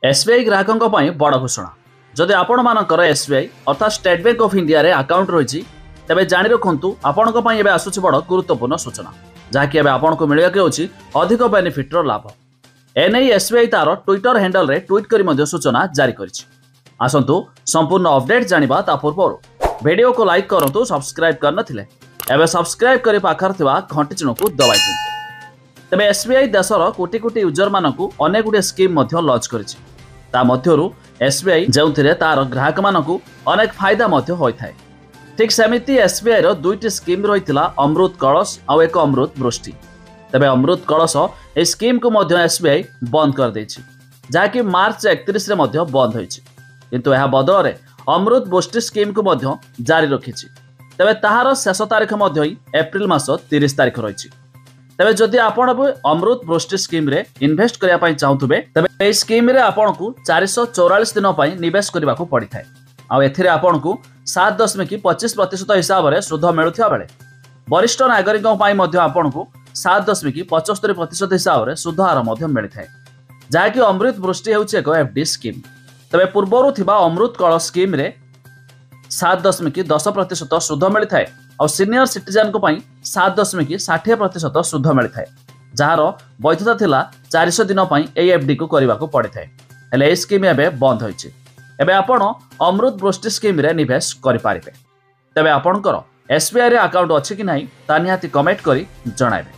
SBI ग्राहकों बड़ घोषणा जदि आपण मानकर एसबीआई अर्थात स्टेट बैंक ऑफ इंडिया रे अकाउंट रही तेरे जाणी रखु आपण आसूची बड़ गुरुत्वपूर्ण सूचना जहाँकि आपन को मिलवाक अधिक बेनिफिट्र लाभ एने एसबीआई तार ट्विटर हैंडल रे ट्वीट करी सूचना जारी करिछि। आसंतु संपूर्ण अपडेट जानिबा ता पूर्व वीडियो को लाइक करंतु सब्सक्राइब कर नथिले एबे सब्सक्राइब करी पाखर थिबा घंटी चिन्ह को दबाइ दियंतु। तेबे एसबीआई देशर कोटी कोटी यूजर मानकु अनेक गुडे स्कीम मध्य लॉन्च करिछि। ता मध्यरु एसबीआई जेउथिरे तार ग्राहक मानकु अनेक फायदा मध्य होइथाय। ठीक सेमिति एसबीआई रो दुईटी स्कीम रहितला अमृत कलश आ एक अमृत वृष्टि। तेबे अमृत कलश ए स्कीम को मध्य एसबीआई बंद कर दैछि जहाँकि मार्च 31 रे मध्य बंद होइछि किंतु यह बदले अमृत वृष्टि स्कीम को मध्य जारी रखिछि। तेबे ताहार शेष तारीख मध्य एप्रिल मास 30 तारीख रहिछि। तेबे जदि आपण अमृत वृष्टि स्कीम रे इन्वेस्ट करिया पई चाहुथबे तेबे ए स्कीम रे आपण को 444 दिन पई निवेश करबा को पड़ी थाए आ एथिरे आपण को 7.25% हिसाब रे सुध मिलुथिया बेले वरिष्ठ नागरिकों पई मध्य आपण को 7.75% हिसाब रे सुध हार मध्य मिलि थाए जहाँकि अमृत वृष्टि हेउछि एक एफडी स्कीम। तेबे पूर्वरु थिबा अमृत कलश स्कीम रे 7.10% सुध मिलि थाए और सीनियर सिटीजन को पई 7.60% सुध मिलि थाए जार वैधता थिला 400 दिन पई ए एफडी को करबा को पड़ी थाए। हेले ए स्कीम एबे बंद होइछि। एबे आपण अमृत वृष्टि स्कीम रे निवेश करि पारिबे। तेबे आपणकर एसबीआई रे अकाउंट अछि कि नाही ता निहाती कमेंट करी जणाइबे।